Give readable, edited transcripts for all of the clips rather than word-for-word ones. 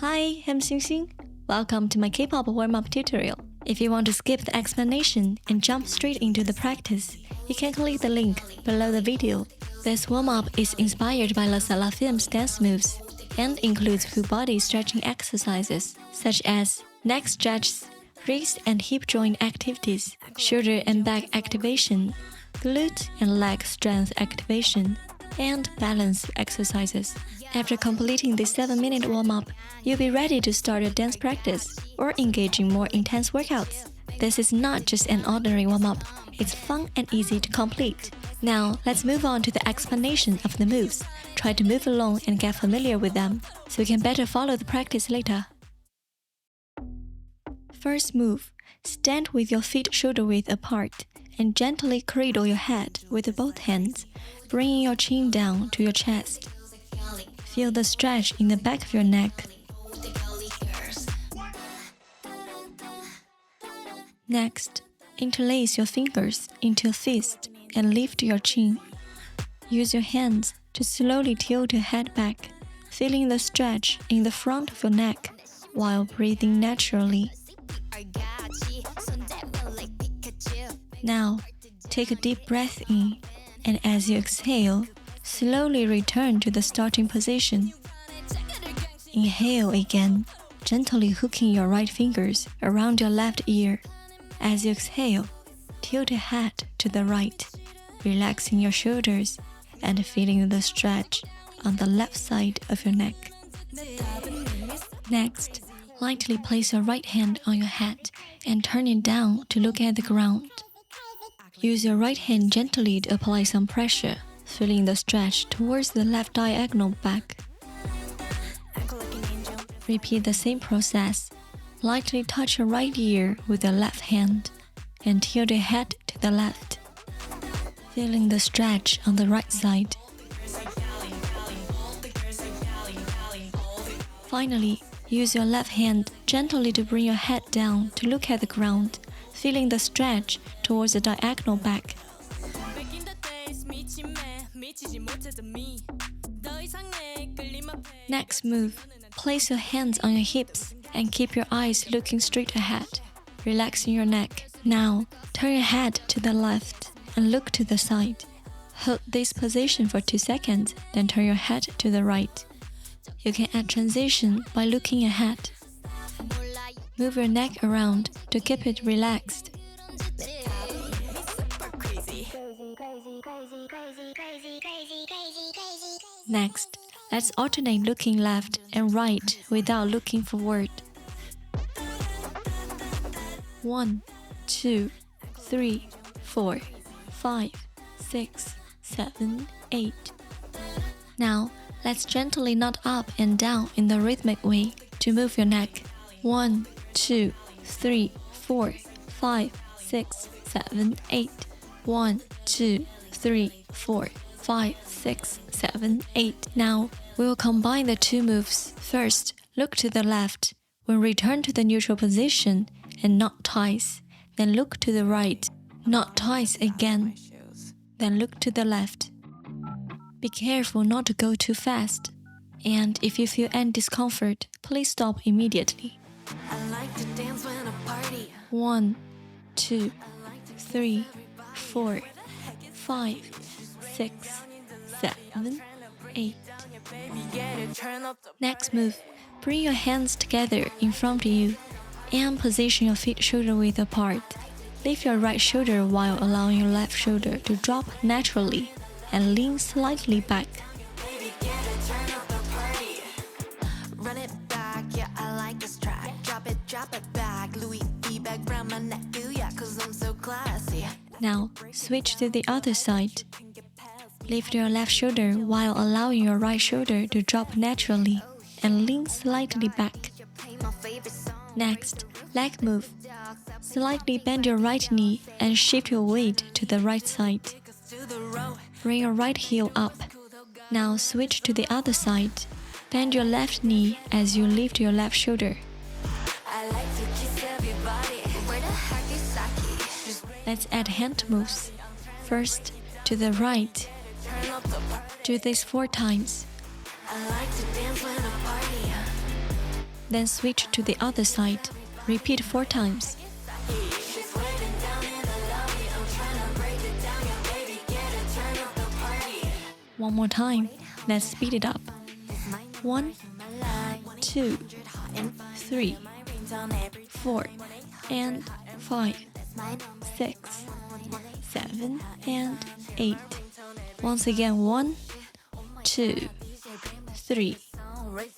Hi, I'm Xing. Welcome to my K-pop warm-up tutorial. If you want to skip the explanation and jump straight into the practice, you can click the link below the video. This warm-up is inspired by SSERAFIM's dance moves and includes full body stretching exercises such as neck stretches, wrist and hip joint activities, shoulder and back activation, glute and leg strength activation, and balance exercises. After completing this 7-minute warm-up, you'll be ready to start your dance practice or engage in more intense workouts. This is not just an ordinary warm-up, it's fun and easy to complete. Now, let's move on to the explanation of the moves. Try to move along and get familiar with them, so you can better follow the practice later. First move, stand with your feet shoulder-width apart and gently cradle your head with both hands, bringing your chin down to your chest. Feel the stretch in the back of your neck. Next, interlace your fingers into a fist and lift your chin. Use your hands to slowly tilt your head back, feeling the stretch in the front of your neck while breathing naturally. Now, take a deep breath in, and as you exhale, slowly return to the starting position. Inhale again, gently hooking your right fingers around your left ear. As you exhale, tilt your head to the right, relaxing your shoulders and feeling the stretch on the left side of your neck. Next, lightly place your right hand on your head and turn it down to look at the ground. Use your right hand gently to apply some pressure, feeling the stretch towards the left diagonal back. Repeat the same process. Lightly touch your right ear with your left hand and tilt your head to the left, feeling the stretch on the right side. Finally, use your left hand gently to bring your head down to look at the ground, feeling the stretch towards the diagonal back. Next move, place your hands on your hips and keep your eyes looking straight ahead, relaxing your neck. Now, turn your head to the left and look to the side. Hold this position for 2 seconds, then turn your head to the right. You can add transition by looking ahead. Move your neck around to keep it relaxed. Next, let's alternate looking left and right without looking forward. 1, 2, 3, 4, 5, 6, 7, 8. Now, let's gently nod up and down in the rhythmic way to move your neck. 1, 2, 3, 4, 5, 6, 7, 8. 1, 2, 3, 4, 5, 6, 7, 8. Now, we will combine the two moves. First, look to the left, then return to the neutral position and knot twice. Then look to the right, knot twice again. Then look to the left. Be careful not to go too fast. And if you feel any discomfort, please stop immediately. 1, 2, 3, 4, 5, 6, 7, 8. Next move, bring your hands together in front of you and position your feet shoulder-width apart. Lift your right shoulder while allowing your left shoulder to drop naturally and lean slightly back. Now, switch to the other side. Lift your left shoulder while allowing your right shoulder to drop naturally and lean slightly back. Next, leg move. Slightly bend your right knee and shift your weight to the right side. Bring your right heel up. Now switch to the other side. Bend your left knee as you lift your left shoulder. Let's add hand moves. First, to the right. Do this 4 times. Then switch to the other side. Repeat 4 times. One more time. Let's speed it up. 1, 2, 3, 4, and 5, 6, 7, and 8. Once again, 1, 2, 3,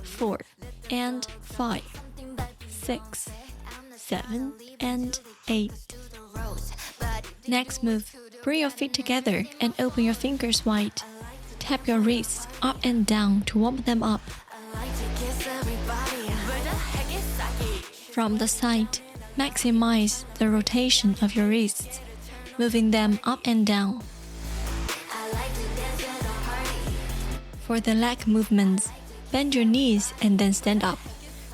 4, and 5, 6, 7, and 8. Next move, bring your feet together and open your fingers wide. Tap your wrists up and down to warm them up. From the side, maximize the rotation of your wrists, moving them up and down. For the leg movements, bend your knees and then stand up,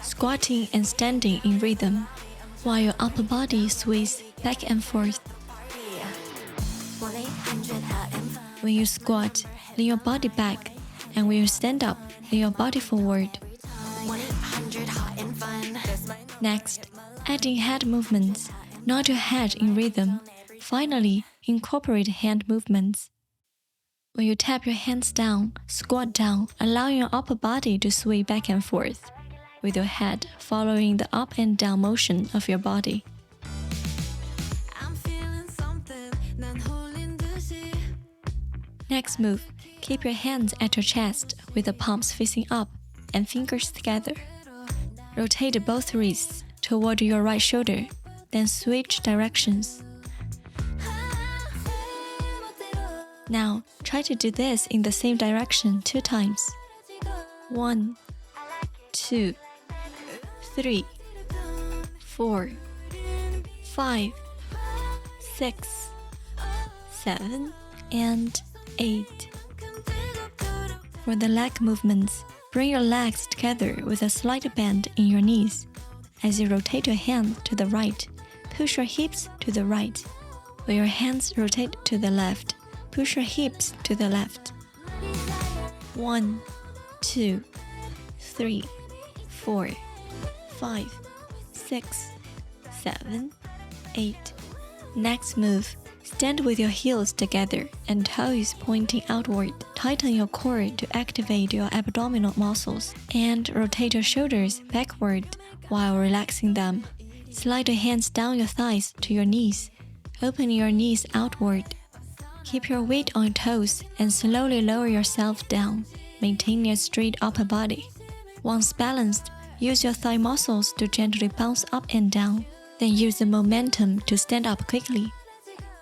squatting and standing in rhythm, while your upper body sways back and forth. When you squat, lean your body back, and when you stand up, lean your body forward. Next, adding head movements. Nod your head in rhythm. Finally, incorporate hand movements. When you tap your hands down, squat down, allowing your upper body to sway back and forth, with your head following the up and down motion of your body. Next move, keep your hands at your chest with the palms facing up and fingers together. Rotate both wrists toward your right shoulder, then switch directions. Now, try to do this in the same direction 2 times. 1, 2, 3, 4, 5, 6, 7, and 8. For the leg movements, bring your legs together with a slight bend in your knees. As you rotate your hands to the right, push your hips to the right. When your hands rotate to the left, push your hips to the left. 1, 2, 3, 4, 5, 6, 7, 8. Next move, stand with your heels together and toes pointing outward. Tighten your core to activate your abdominal muscles and rotate your shoulders backward while relaxing them. Slide your hands down your thighs to your knees, opening your knees outward. Keep your weight on your toes and slowly lower yourself down, maintaining a straight upper body. Once balanced, use your thigh muscles to gently bounce up and down, then use the momentum to stand up quickly.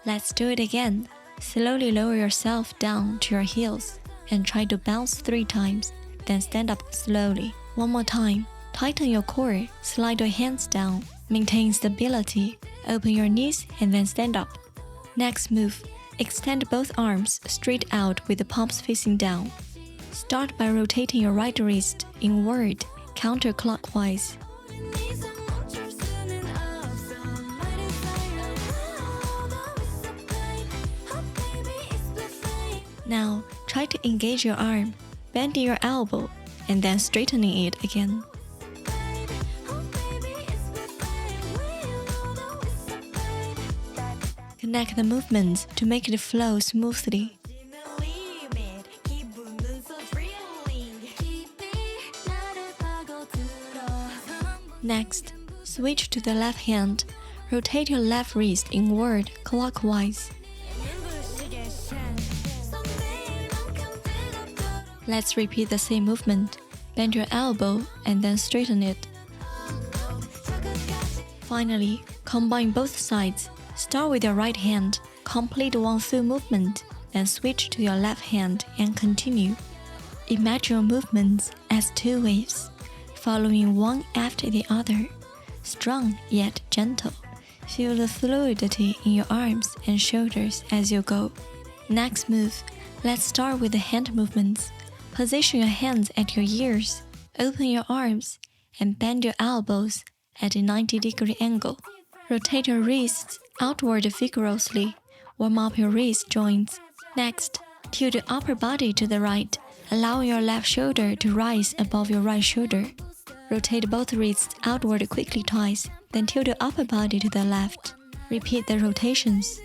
Let's do it again. Slowly lower yourself down to your heels and try to bounce 3 times, then stand up slowly. One more time. Tighten your core, slide your hands down, maintain stability, open your knees and then stand up. Next move, extend both arms straight out with the palms facing down. Start by rotating your right wrist inward, counterclockwise. Now, try to engage your arm, bending your elbow, and then straightening it again. Connect the movements to make it flow smoothly. Next, switch to the left hand. Rotate your left wrist inward clockwise. Let's repeat the same movement. Bend your elbow and then straighten it. Finally, combine both sides. Start with your right hand, complete one full movement, then switch to your left hand and continue. Imagine your movements as 2 waves, following one after the other, strong yet gentle. Feel the fluidity in your arms and shoulders as you go. Next move, let's start with the hand movements. Position your hands at your ears, open your arms, and bend your elbows at a 90-degree angle. Rotate your wrists outward vigorously. Warm up your wrist joints. Next, tilt your upper body to the right, allowing your left shoulder to rise above your right shoulder. Rotate both wrists outward quickly twice, then tilt your upper body to the left. Repeat the rotations.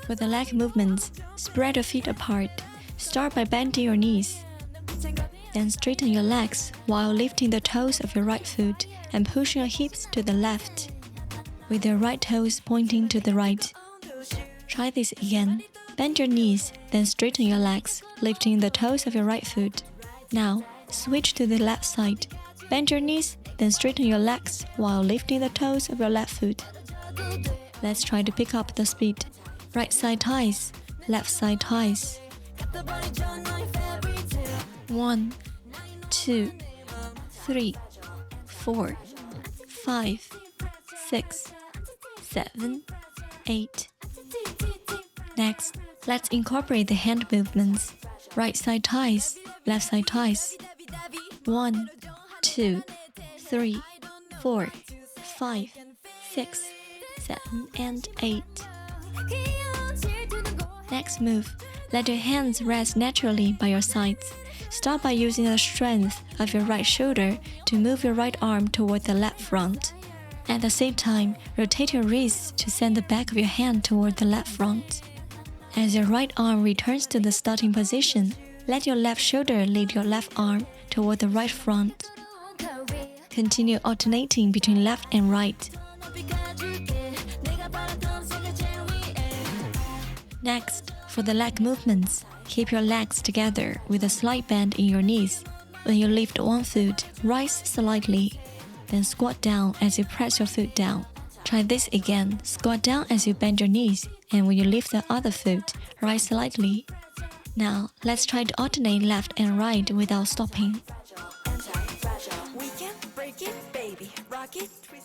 For the leg movements, spread your feet apart. Start by bending your knees. Then straighten your legs while lifting the toes of your right foot and pushing your hips to the left, with your right toes pointing to the right. Try this again. Bend your knees, then straighten your legs, lifting the toes of your right foot. Now, switch to the left side. Bend your knees, then straighten your legs while lifting the toes of your left foot. Let's try to pick up the speed. Right side twice, left side twice. 1, 2, 3, 4, 5, 6, 7, 8. Next, let's incorporate the hand movements. Right side twice, left side twice. 1, 2, 3, 4, 5, 6, 7, and 8. Next move, let your hands rest naturally by your sides. Start by using the strength of your right shoulder to move your right arm toward the left front. At the same time, rotate your wrists to send the back of your hand toward the left front. As your right arm returns to the starting position, let your left shoulder lead your left arm toward the right front. Continue alternating between left and right. Next, for the leg movements, keep your legs together with a slight bend in your knees. When you lift one foot, rise slightly. Then squat down as you press your foot down. Try this again. Squat down as you bend your knees, and when you lift the other foot, rise slightly. Now, let's try to alternate left and right without stopping.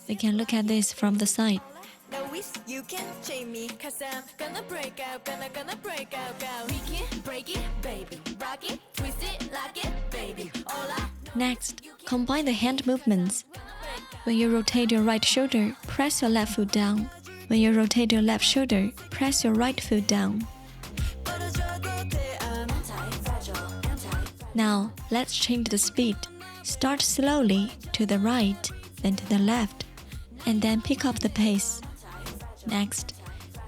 We can look at this from the side. You can't chain me, 'cause I'm gonna break out, gonna break out. We can break it, baby. Rock it, twist it, lock it, baby. Next, combine the hand movements. When you rotate your right shoulder, press your left foot down. When you rotate your left shoulder, press your right foot down. Now, let's change the speed. Start slowly to the right, then to the left, and then pick up the pace. Next,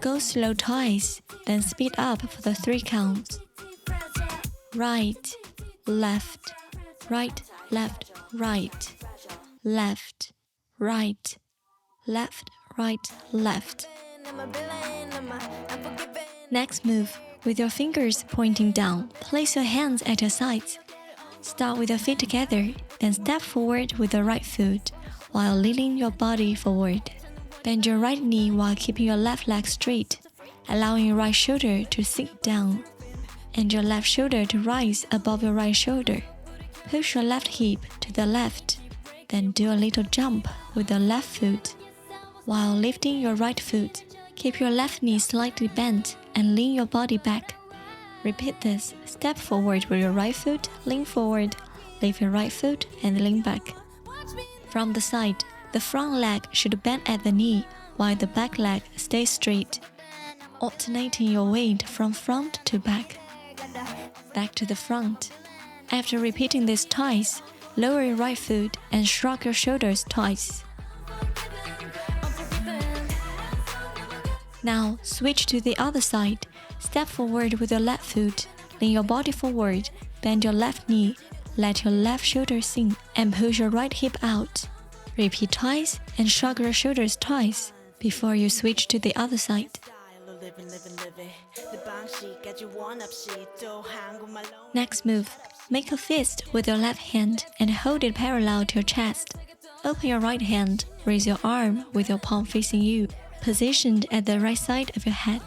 go slow twice, then speed up for the 3 counts. Right, left, right, left, right, left, right, left, right, left. Next move, with your fingers pointing down, place your hands at your sides. Start with your feet together, then step forward with the right foot while leaning your body forward. Bend your right knee while keeping your left leg straight, allowing your right shoulder to sink down and your left shoulder to rise above your right shoulder. Push your left hip to the left, then do a little jump with the left foot. While lifting your right foot, keep your left knee slightly bent and lean your body back. Repeat this. Step forward with your right foot, lean forward, lift your right foot and lean back. From the side, the front leg should bend at the knee while the back leg stays straight, alternating your weight from front to back. Back to the front. After repeating this twice, lower your right foot and shrug your shoulders twice. Now, switch to the other side. Step forward with your left foot, lean your body forward, bend your left knee, let your left shoulder sink, and push your right hip out. Repeat twice and shrug your shoulders twice before you switch to the other side. Next move, make a fist with your left hand and hold it parallel to your chest. Open your right hand, raise your arm with your palm facing you, positioned at the right side of your head.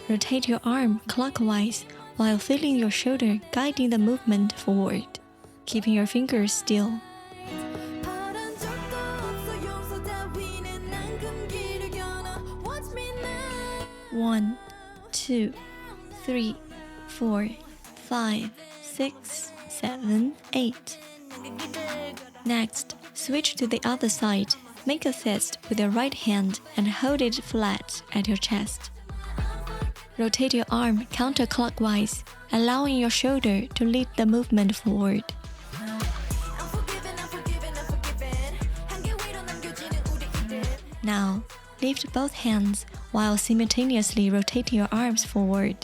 Rotate your arm clockwise while feeling your shoulder guiding the movement forward, keeping your fingers still. 1, 2, 3, 4, 5, 6, 7, 8. Next, switch to the other side. Make a fist with your right hand and hold it flat at your chest. Rotate your arm counterclockwise, allowing your shoulder to lead the movement forward. Now, lift both hands while simultaneously rotating your arms forward.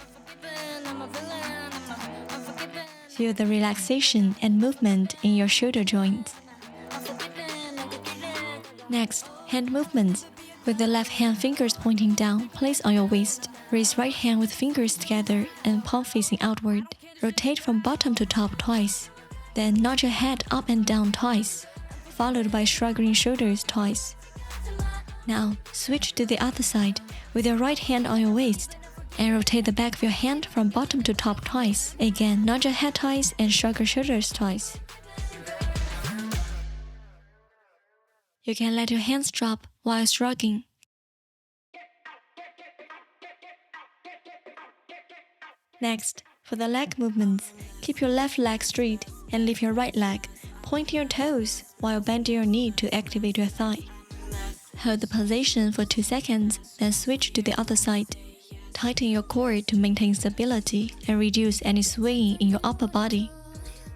Feel the relaxation and movement in your shoulder joints. Next, hand movements. With the left hand fingers pointing down, place on your waist. Raise right hand with fingers together and palm facing outward. Rotate from bottom to top twice. Then nod your head up and down twice, followed by shrugging shoulders twice. Now, switch to the other side with your right hand on your waist and rotate the back of your hand from bottom to top twice. Again, nod your head twice and shrug your shoulders twice. You can let your hands drop while shrugging. Next, for the leg movements, keep your left leg straight and lift your right leg, pointing your toes while bending your knee to activate your thigh. Hold the position for 2 seconds, then switch to the other side. Tighten your core to maintain stability and reduce any swaying in your upper body.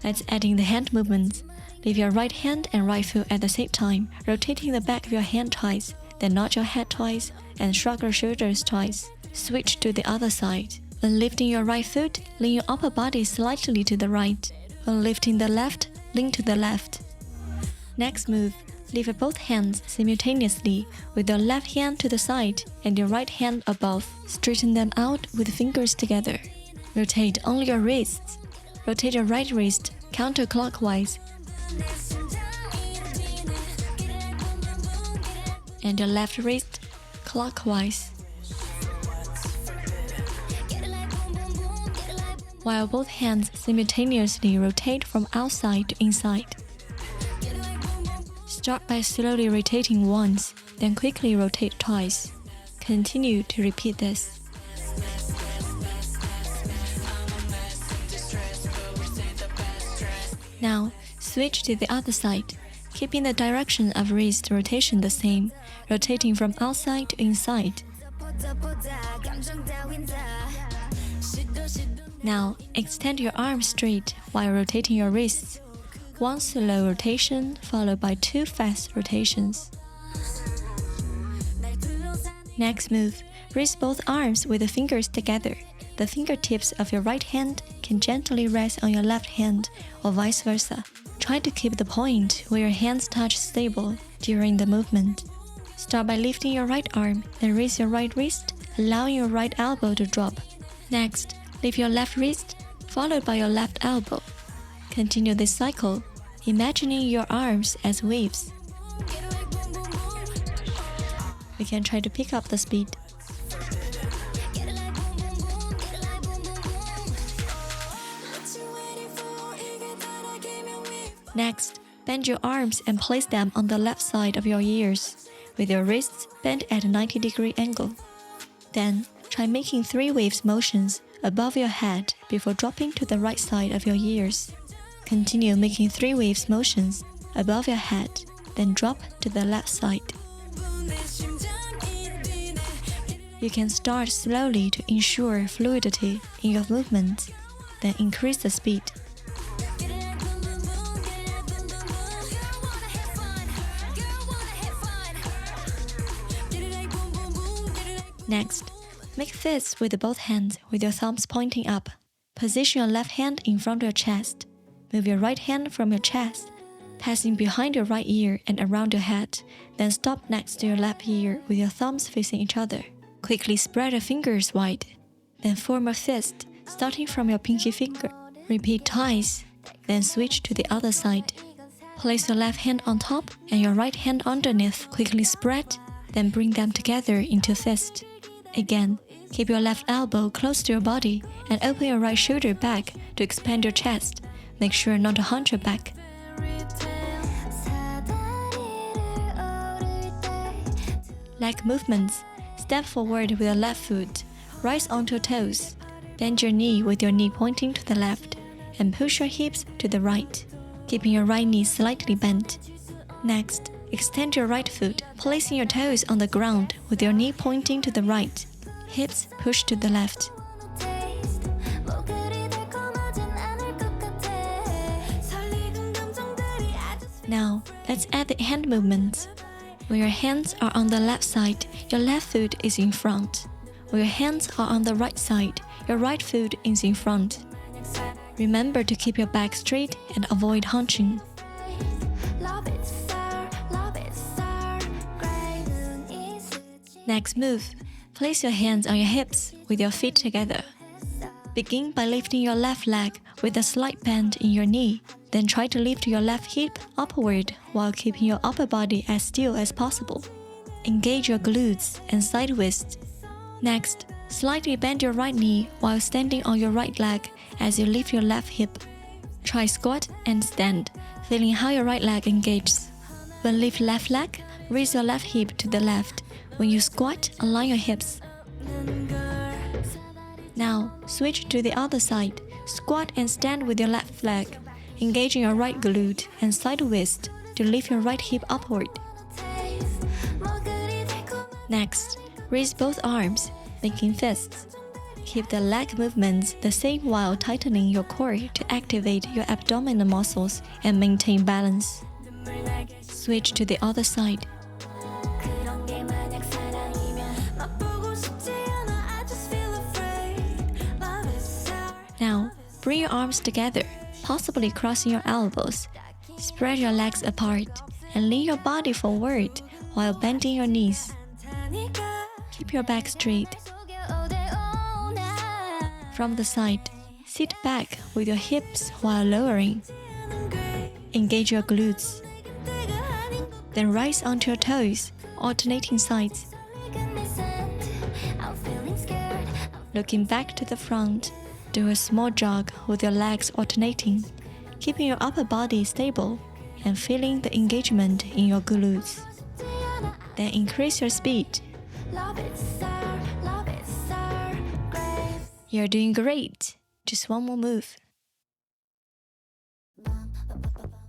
Let's add in the hand movements. Lift your right hand and right foot at the same time, rotating the back of your hand twice, then nod your head twice and shrug your shoulders twice. Switch to the other side. When lifting your right foot, lean your upper body slightly to the right. When lifting the left, lean to the left. Next move, lift both hands simultaneously with your left hand to the side and your right hand above. Straighten them out with fingers together. Rotate only your wrists. Rotate your right wrist counterclockwise and your left wrist clockwise. While both hands simultaneously rotate from outside to inside. Start by slowly rotating once, then quickly rotate twice. Continue to repeat this. Now, switch to the other side, keeping the direction of wrist rotation the same, rotating from outside to inside. Now, extend your arms straight while rotating your wrists. 1 slow rotation followed by 2 fast rotations. Next move, raise both arms with the fingers together. The fingertips of your right hand can gently rest on your left hand or vice versa. Try to keep the point where your hands touch stable during the movement. Start by lifting your right arm, then raise your right wrist, allowing your right elbow to drop. Next, lift your left wrist, followed by your left elbow. Continue this cycle, imagining your arms as waves. We can try to pick up the speed. Next, bend your arms and place them on the left side of your ears, with your wrists bent at a 90-degree angle. Then, try making 3 waves motions above your head before dropping to the right side of your ears. Continue making 3 waves motions above your head, then drop to the left side. You can start slowly to ensure fluidity in your movements, then increase the speed. Next, make fists with both hands with your thumbs pointing up. Position your left hand in front of your chest. Move your right hand from your chest, passing behind your right ear and around your head, then stop next to your left ear with your thumbs facing each other. Quickly spread your fingers wide, then form a fist starting from your pinky finger. Repeat twice, then switch to the other side. Place your left hand on top and your right hand underneath. Quickly spread, then bring them together into a fist. Again, keep your left elbow close to your body and open your right shoulder back to expand your chest. Make sure not to hunch your back. Leg movements. Step forward with your left foot. Rise onto your toes. Bend your knee with your knee pointing to the left and push your hips to the right, keeping your right knee slightly bent. Next, extend your right foot, placing your toes on the ground with your knee pointing to the right. hips push to the left. Now, let's add the hand movements. When your hands are on the left side, your left foot is in front. When your hands are on the right side, your right foot is in front. Remember to keep your back straight and avoid hunching. Next move, place your hands on your hips with your feet together. Begin by lifting your left leg with a slight bend in your knee. Then try to lift your left hip upward while keeping your upper body as still as possible. Engage your glutes and side twists. Next, slightly bend your right knee while standing on your right leg as you lift your left hip. Try squat and stand, feeling how your right leg engages. When lift left leg, raise your left hip to the left. When you squat, align your hips. Now, switch to the other side. Squat and stand with your left leg, engaging your right glute and side twist to lift your right hip upward. Next, raise both arms, making fists. Keep the leg movements the same while tightening your core to activate your abdominal muscles and maintain balance. Switch to the other side. Now, bring your arms together, possibly crossing your elbows. Spread your legs apart and lean your body forward while bending your knees. Keep your back straight. From the side, sit back with your hips while lowering. Engage your glutes. Then rise onto your toes, alternating sides. Looking back to the front, do a small jog with your legs alternating, keeping your upper body stable and feeling the engagement in your glutes. Then increase your speed. You're doing great. Just one more move.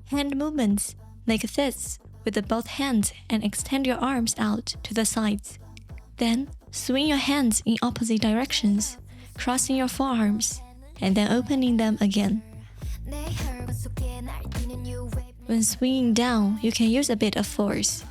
Hand movements. Make fists with both hands and extend your arms out to the sides. Then swing your hands in opposite directions, crossing your forearms, and then opening them again. When swinging down, you can use a bit of force.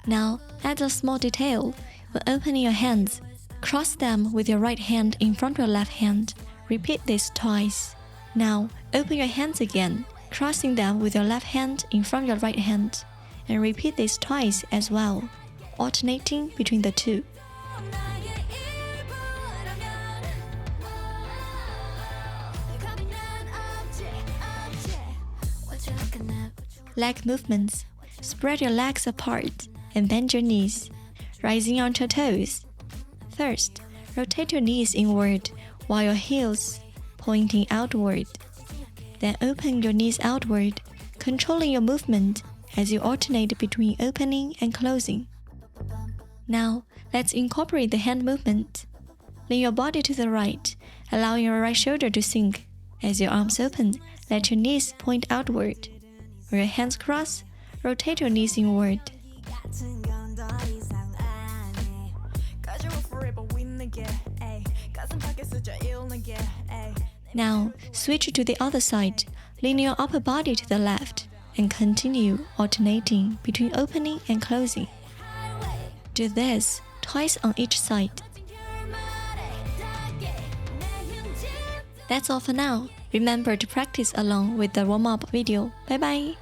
Now, add a small detail. When opening your hands, cross them with your right hand in front of your left hand. Repeat this twice. Now, open your hands again, crossing them with your left hand in front of your right hand. And repeat this twice as well, alternating between the two. Leg movements. Spread your legs apart and bend your knees, rising onto your toes. First, rotate your knees inward while your heels pointing outward. Then open your knees outward, controlling your movement as you alternate between opening and closing. Now, let's incorporate the hand movement. Lean your body to the right, allowing your right shoulder to sink. As your arms open, let your knees point outward. When your hands cross, rotate your knees inward. Now, switch to the other side, leaning your upper body to the left, and continue alternating between opening and closing. Do this twice on each side. That's all for now. Remember to practice along with the warm-up video. Bye bye!